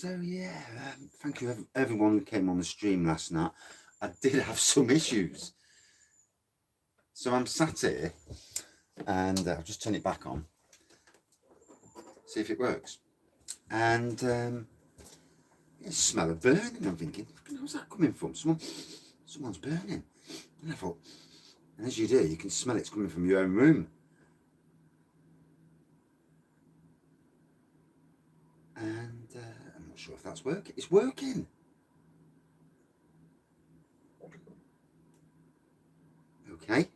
So yeah, thank you everyone who came on the stream last night. I did have some issues. So I'm sat here and I'll just turn it back on, see if it works. And smell of burning. I'm thinking, where's that coming from? Someone's burning. And I thought, and as you do, you can smell it's coming from your own room. And I'm not sure if that's working. It's working. Okay.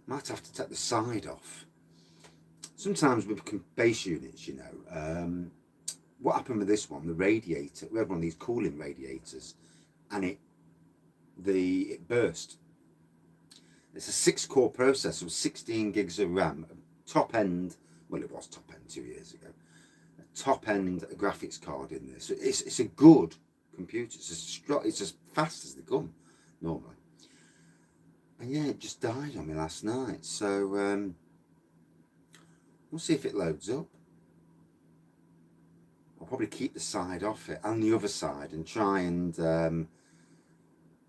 Might have to take the side off. Sometimes with base units, you know, what happened with this one, the radiator, we had one of these cooling radiators, and it burst. It's a 6-core processor with 16 gigs of RAM, top end, well it was top end 2 years ago, a top end graphics card in this. So it's a good computer, it's as fast as they come normally. And yeah, it just died on me last night, so we'll see if it loads up. I'll probably keep the side off it and the other side and try and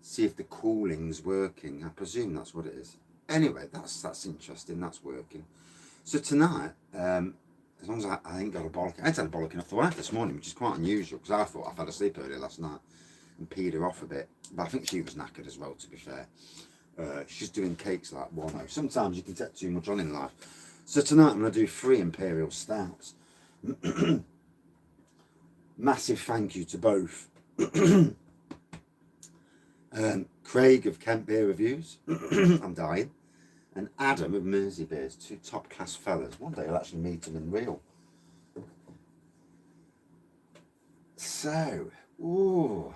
see if the cooling's working. I presume that's what it is. Anyway, that's interesting, that's working. So tonight, as long as I ain't got a bollocking, I had a bollocking off the wife this morning, which is quite unusual because I thought I fell asleep earlier last night and peed her off a bit. But I think she was knackered as well, to be fair. She's doing cakes like one. Sometimes you can take too much on in life. So tonight I'm going to do 3 Imperial Stouts. Massive thank you to both Craig of Kent Beer Reviews, I'm dying, and Adam of Mersey Beers, 2 top class fellas. One day I'll actually meet them in real. So, ooh,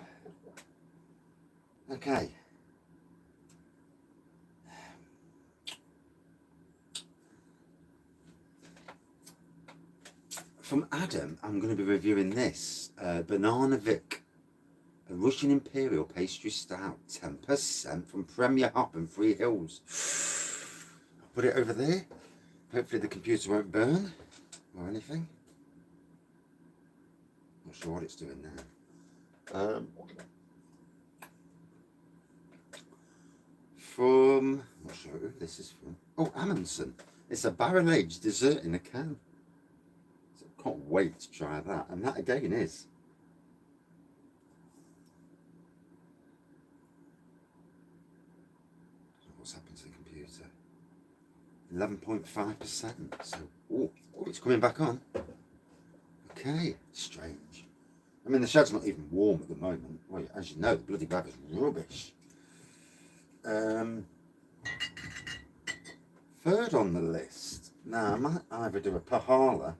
okay. From Adam, I'm going to be reviewing this Banana Vic, a Russian Imperial Pastry Stout, 10% from Premier Hop and Free Hills. I'll put it over there. Hopefully the computer won't burn or anything. Not sure what it's doing now. From, I'm not sure who this is from. Oh, Amundsen. It's a barrel-aged dessert in a can. Can't wait to try that, and that again is what's happened to the computer. 11.5%. So oh, it's coming back on. Okay, strange. I mean, the shed's not even warm at the moment. Well, as you know, the bloody weather's rubbish. Third on the list. Now I might either do a Pahala.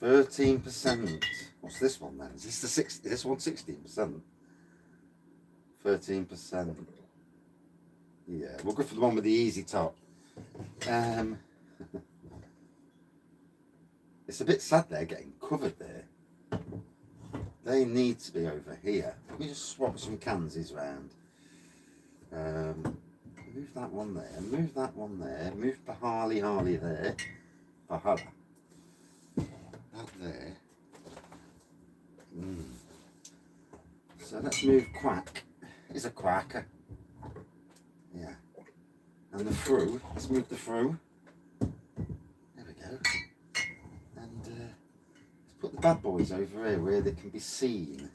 %. What's this one then? Is this the 6? Is this one 16%? 13%. Yeah, we'll go for the one with the easy top. It's a bit sad they're getting covered there. They need to be over here. Let me just swap some cansies round. Move that one there. Move that one there. Move the Harley there. Pahala. That there. So let's move Quack. It's a quacker. Yeah. And the through. Let's move the through. There we go. And let's put the bad boys over here where they can be seen.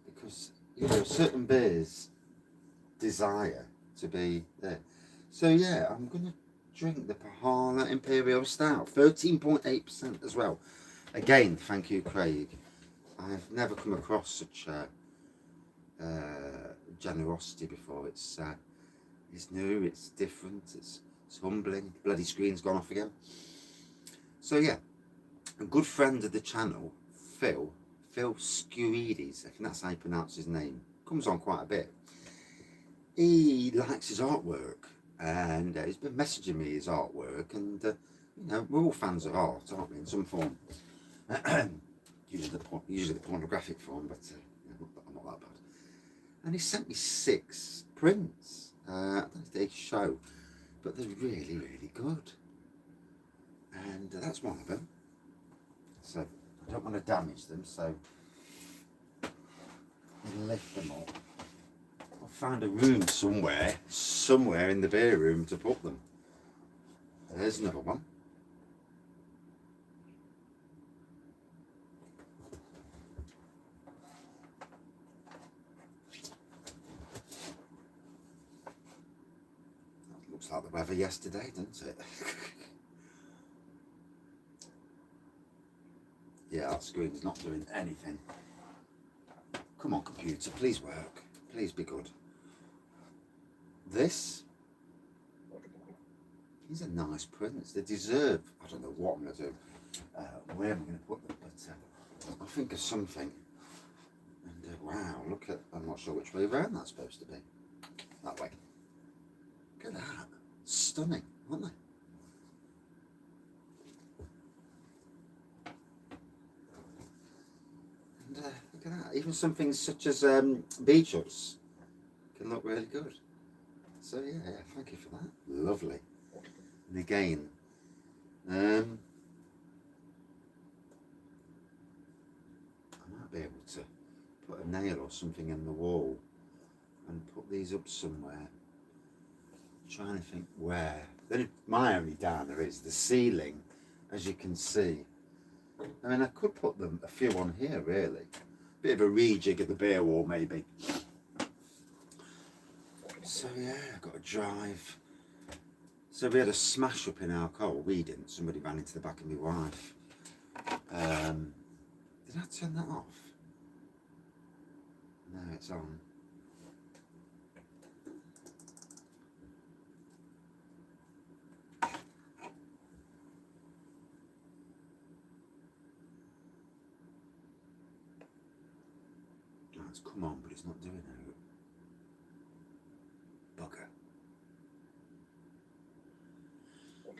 Because, you know, certain beers desire to be there. So yeah, I'm going to drink the Pahala Imperial Stout, 13.8% as well. Again, thank you, Craig. I've never come across such generosity before. It's new, it's different, it's humbling. The bloody screen's gone off again. So yeah, a good friend of the channel, Phil Skurides, I think that's how you pronounce his name, comes on quite a bit. He likes his artwork, and he's been messaging me his artwork, and you know, we're all fans of art, aren't we, in some form. usually the pornographic form, but I'm not that bad. And he sent me 6 prints. I don't know if they show, but they're really, really good. And that's one of them. So I don't want to damage them, so I'll lift them up. I'll find a room somewhere in the beer room to put them. There's another one. That looks like the weather yesterday, doesn't it? Yeah, that screen's not doing anything. Come on, computer, please work. Please be good. These are nice prints. They deserve, I don't know what I'm going to do, where I'm going to put them, but I'll think of something. And wow, look at, I'm not sure which way around that's supposed to be. That way. Look at that. Stunning, aren't they? And look at that. Even something such as beach huts can look really good. So yeah, thank you for that. Lovely. And again, I might be able to put a nail or something in the wall and put these up somewhere. I'm trying to think where. Then my only downer is the ceiling, as you can see. I mean, I could put them a few on here, really. Bit of a rejig of the bare wall, maybe. So yeah, I've got to drive. So we had a smash up in our car. Well, we didn't. Somebody ran into the back of my wife. Did I turn that off? No, it's on. Oh, it's come on, but it's not doing it. Bugger.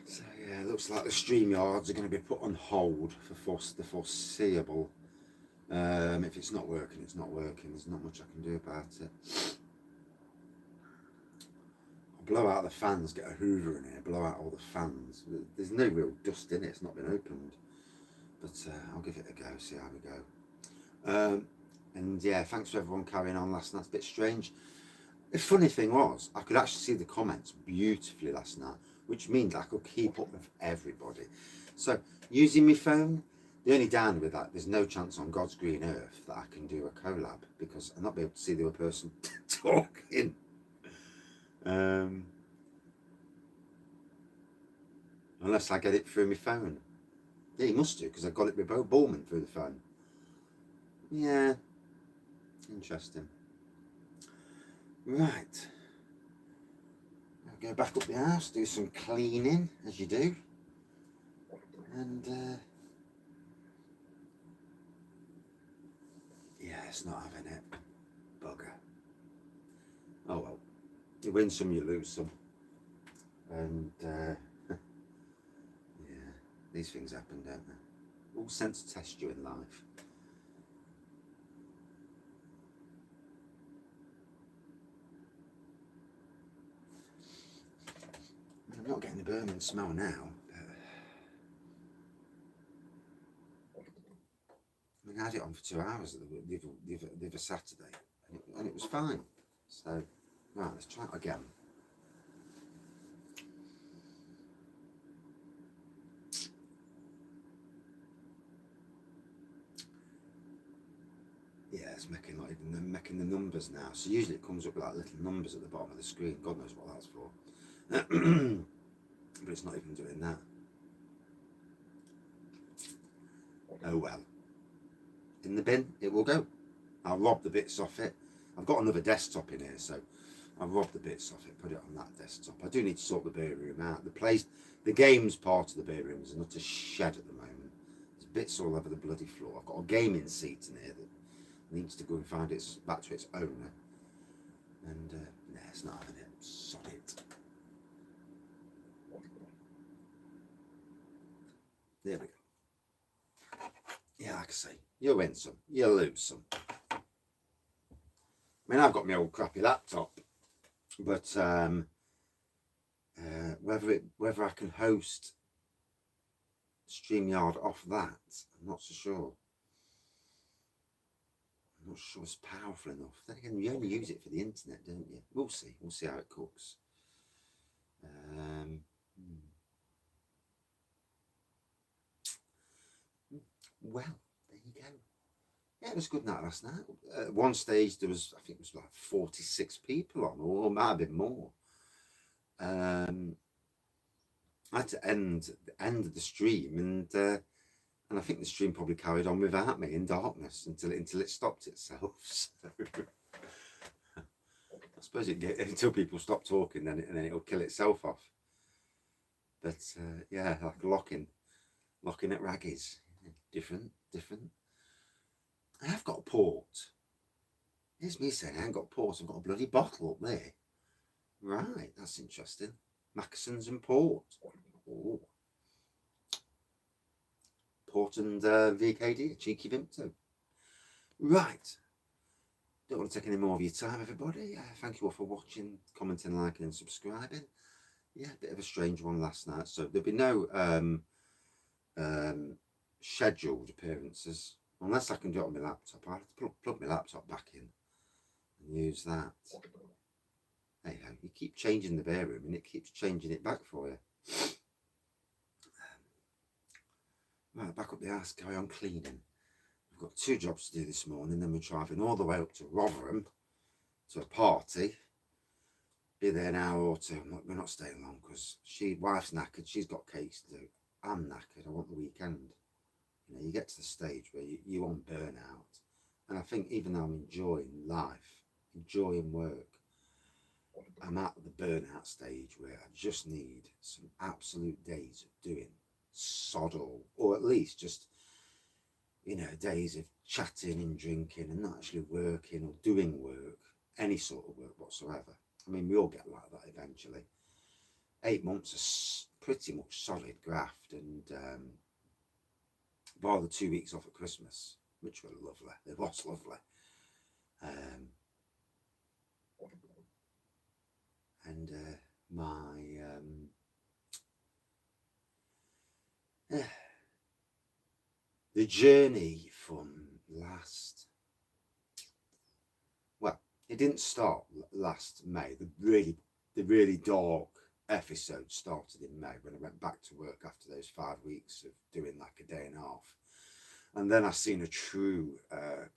So yeah, it looks like the StreamYards are going to be put on hold for the foreseeable. If it's not working, it's not working. There's not much I can do about it. I'll blow out the fans, get a hoover in here, blow out all the fans. There's no real dust in it, it's not been opened. But I'll give it a go, see how we go. And yeah, thanks for everyone carrying on last night. It's a bit strange. The funny thing was, I could actually see the comments beautifully last night, which means I could keep up with everybody. So, using my phone, the only down with that, there's no chance on God's green earth that I can do a collab, because I'm not be able to see the other person talking. Unless I get it through my phone. Yeah, you must do, because I got it with Bo Bowman through the phone. Yeah, interesting. Right. I'll go back up the house, do some cleaning, as you do. And yeah, it's not having it. Bugger. Oh well. You win some, you lose some. And yeah, these things happen, don't they? All sense to test you in life. I'm not getting the burning smell now. I mean, I had it on for 2 hours the other Saturday, and it was fine. So, right, let's try it again. Yeah, it's making not even making the numbers now. So usually it comes up with like little numbers at the bottom of the screen. God knows what that's for. But it's not even doing that. Oh well. In the bin, it will go. I'll rob the bits off it. I've got another desktop in here, so I'll rob the bits off it, put it on that desktop. I do need to sort the beer room out. The games part of the beer room is not a shed at the moment. There's bits all over the bloody floor. I've got a gaming seat in here that needs to go and find its back to its owner. And nah, it's not having it. Sod it. There we go. Yeah, like I say, you'll win some, you'll lose some. I mean, I've got my old crappy laptop. But whether I can host StreamYard off that, I'm not so sure. I'm not sure it's powerful enough. Then again, you only use it for the internet, don't you? We'll see. We'll see how it cooks. Well, there you go. Yeah, it was a good night last night. At one stage, there was, I think it was like 46 people on, or it might have been more. I had to end the stream, and I think the stream probably carried on without me in darkness until it stopped itself. So I suppose until people stop talking, and then it'll kill itself off. But yeah, like locking at Wraggys, different. I have got a port. Here's me saying I ain't got port. I've got a bloody bottle up there. Right, that's interesting. Mackesons and port. Oh. Port and VKD, a cheeky Vimto. Right. Don't want to take any more of your time, everybody. Thank you all for watching, commenting, liking, and subscribing. Yeah, a bit of a strange one last night. So there'll be no scheduled appearances unless I can do it on my laptop. I have to plug my laptop back in and use that. Hey ho, you keep changing the bare room and it keeps changing it back for you. Right, back up the house, carry on cleaning. We've got 2 jobs to do this morning, then we're driving all the way up to Rotherham to a party. Be there an hour or two. We're not staying long because wife's knackered, she's got cakes to do. I'm knackered, I want the weekend. You know, you get to the stage where you on burnout. And I think even though I'm enjoying life, enjoying work, I'm at the burnout stage where I just need some absolute days of doing sod all, or at least just, you know, days of chatting and drinking and not actually working or doing work, any sort of work whatsoever. I mean, we all get like that eventually. 8 months is pretty much solid graft, and bar the 2 weeks off at Christmas, which were lovely. It was lovely. And the journey from it didn't start last May. The really dark episode started in May when I went back to work after those 5 weeks of doing like a day and a half. And then I seen a true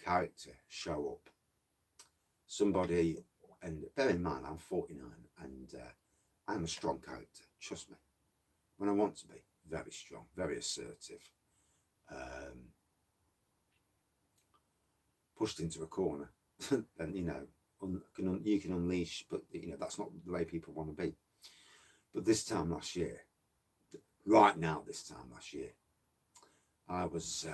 character show up. Somebody, and bear in mind, I'm 49 and I'm a strong character, trust me. When I want to be, very strong, very assertive. Pushed into a corner and, you know, you can unleash, but, you know, that's not the way people want to be. But this time last year, right now this time last year, I was,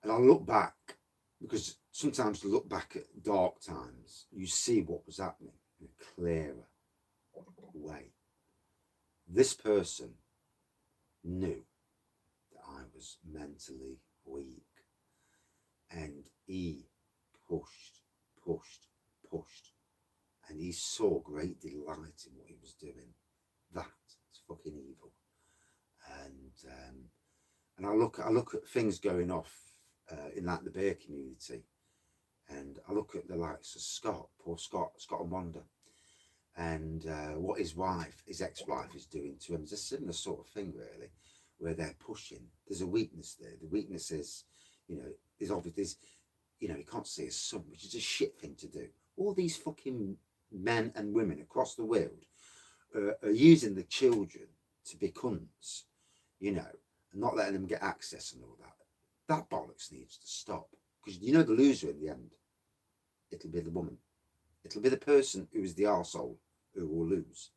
and I look back, because sometimes to look back at dark times, you see what was happening in a clearer way. This person knew that I was mentally weak, and he pushed, and he saw great delight in what he was doing. That is fucking evil. And I look at things going off in like the beer community, and I look at the likes of poor Scott and Wanda, and what his ex-wife is doing to him is a similar sort of thing, really, where they're pushing. There's a weakness there. The weakness is, you know, there's obviously, you know, he can't see his son, which is a shit thing to do. All these fucking men and women across the world are using the children to be cunts, you know, and not letting them get access and all that. That bollocks needs to stop, because you know the loser in the end, it'll be the woman. It'll be the person who is the arsehole who will lose,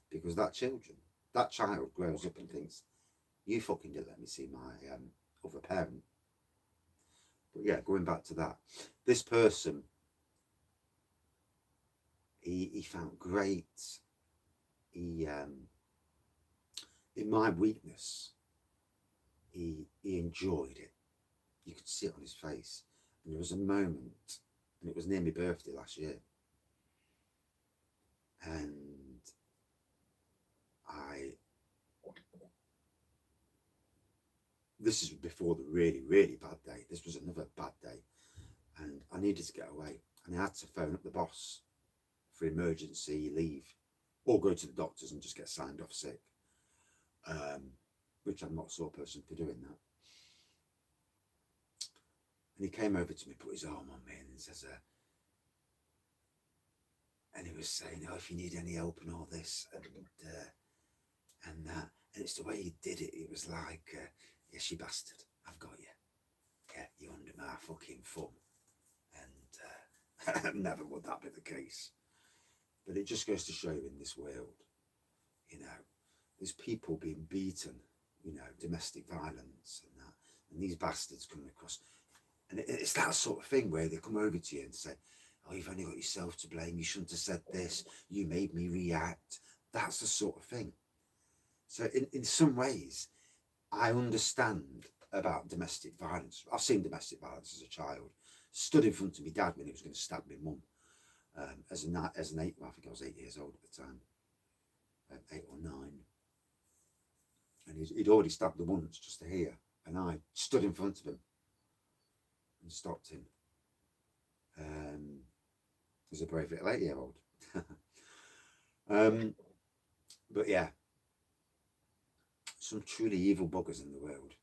because that child grows up and thinks, you fucking didn't let me see my other parent. But yeah, going back to that, this person, he found great, in my weakness, he enjoyed it. You could see it on his face. And there was a moment, and it was near my birthday last year, And this is before the really, really bad day. This was another bad day. And I needed to get away. And I had to phone up the boss for emergency leave, or go to the doctors and just get signed off sick, which I'm not the sort of person for doing that. And he came over to me, put his arm on me, and says, and he was saying, "Oh, if you need any help and all this and that," and it's the way he did it. It was like, "Yes, you bastard, I've got you. Yeah, you're under my fucking thumb," and never would that be the case. But it just goes to show you, in this world, you know, there's people being beaten, you know, domestic violence and that, and these bastards coming across. And it's that sort of thing where they come over to you and say, "Oh, you've only got yourself to blame. You shouldn't have said this. You made me react." That's the sort of thing. So in some ways, I understand about domestic violence. I've seen domestic violence as a child. Stood in front of my dad when he was going to stab my mum. As an 8, well, I think I was 8 years old at the time, 8 or 9. And he'd already stabbed her once just to hear. And I stood in front of him and stopped him. As a brave little 8-year-old. But yeah, some truly evil buggers in the world.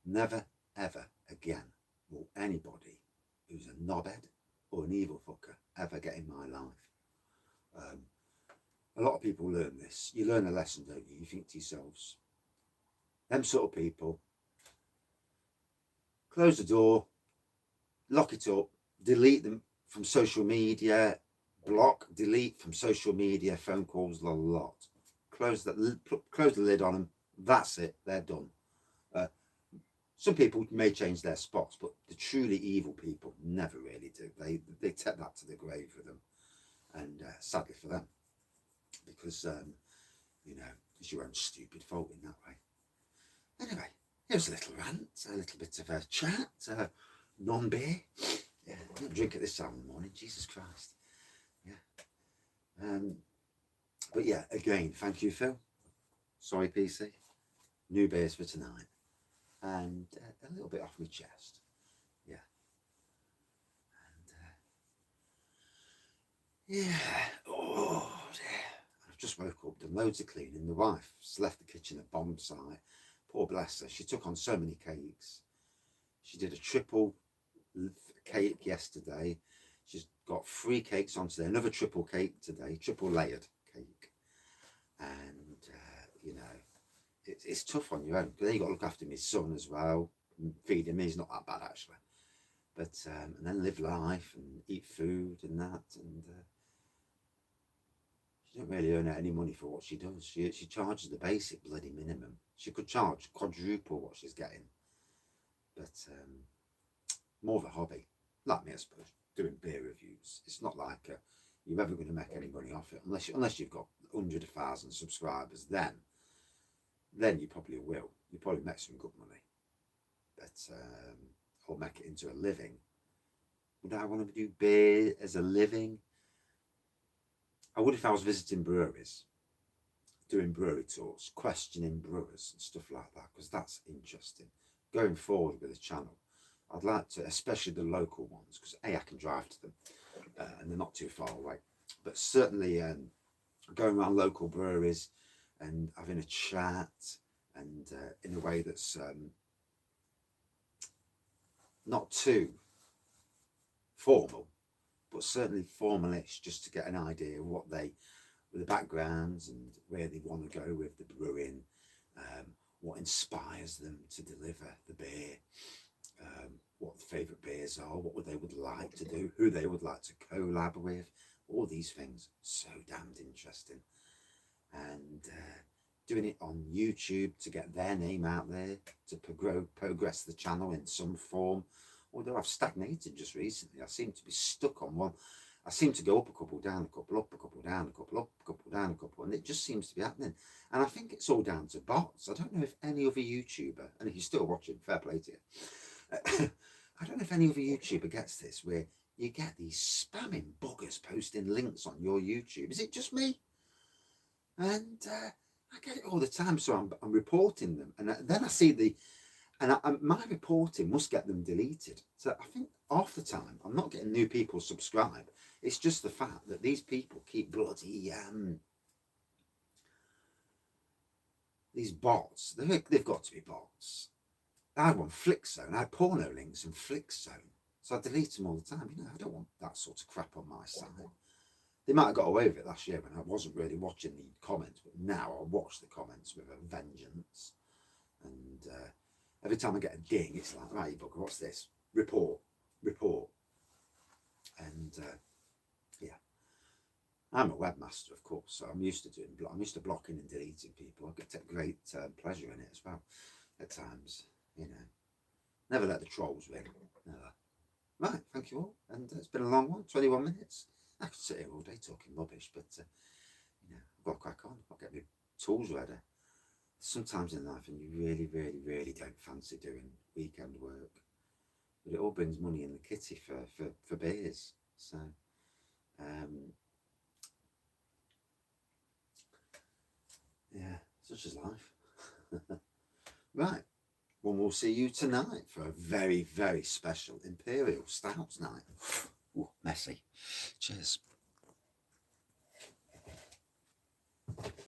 Never, ever again will anybody who's a knobhead or an evil fucker ever get in my life. A lot of people learn this. You learn a lesson, don't you? You think to yourselves, them sort of people, close the door, lock it up, delete them from social media, block, delete from social media, phone calls, a lot. Close the lid on them. That's it. They're done. Some people may change their spots, but the truly evil people never really do. They take that to the grave with them, and sadly for them, because you know, it's your own stupid fault in that way. Anyway, here's a little rant, a little bit of a chat, non-beer. Yeah, I don't drink at this time in the morning. Jesus Christ. Yeah. But yeah, again, thank you, Phil. Sorry, PC. New beers for tonight. And a little bit off my chest. Yeah. And yeah. Oh, dear. I've just woke up, done loads of cleaning. My wife's left the kitchen at bomb site. Poor bless her. She took on so many cakes. She did a triple cake yesterday. She's got 3 cakes on today. Another triple cake today. Triple layered cake. And, you know, it's tough on your own. Then you've got to look after my son as well. Feed him. He's not that bad, actually. But, and then live life and eat food and that. And she don't really earn any money for what she does. She charges the basic bloody minimum. She could charge quadruple what she's getting. But more of a hobby. Like me, I suppose, doing beer reviews. It's not like you're ever going to make any money off it. Unless you've got 100,000 subscribers, then you probably will. You probably make some good money. But, or make it into a living. Would I want to do beer as a living? I would if I was visiting breweries, doing brewery tours, questioning brewers and stuff like that, because that's interesting. Going forward with the channel, I'd like to, especially the local ones, because A, I can drive to them, and they're not too far away. But certainly going around local breweries and having a chat, and in a way that's not too formal, but certainly formalish, just to get an idea of what the backgrounds and where they want to go with the brewing, what inspires them to deliver the beer, what the favourite beers are, what they would like to do, who they would like to collab with, all these things. So damned interesting. And doing it on YouTube to get their name out there, to progress the channel in some form. Although I've stagnated just recently, I seem to be stuck on one. I seem to go up a couple, down a couple, up a couple, down a couple, up a couple, down a couple, and it just seems to be happening. And I think it's all down to bots. I don't know if any other YouTuber, and if you're still watching, fair play to you, I don't know if any other YouTuber gets this, where you get these spamming buggers posting links on your YouTube. Is it just me? And I get it all the time, so I'm reporting them, and then I see my reporting must get them deleted. So I think half the time I'm not getting new people subscribe. It's just the fact that these people keep bloody these bots. They've got to be bots. I had one FlickZone. I had porno links in FlickZone, so I delete them all the time. I don't want that sort of crap on my site. They might have got away with it last year when I wasn't really watching the comments, but now I watch the comments with a vengeance. And every time I get a ding, it's like, right, bugger, what's this? Report. And yeah, I'm a webmaster, of course, so I'm used to blocking and deleting people. I take great pleasure in it as well at times. Never let the trolls win. Never. Right, thank you all, and it's been a long one, 21 minutes. I could sit here all day talking rubbish, but I've got to crack on. I'll get my tools ready. Sometimes in life, and you really, really, really don't fancy doing weekend work, but it all brings money in the kitty for beers. So, yeah, such is life. Right. Well, we'll see you tonight for a very, very special Imperial Stouts night. Ooh, messy. Cheers.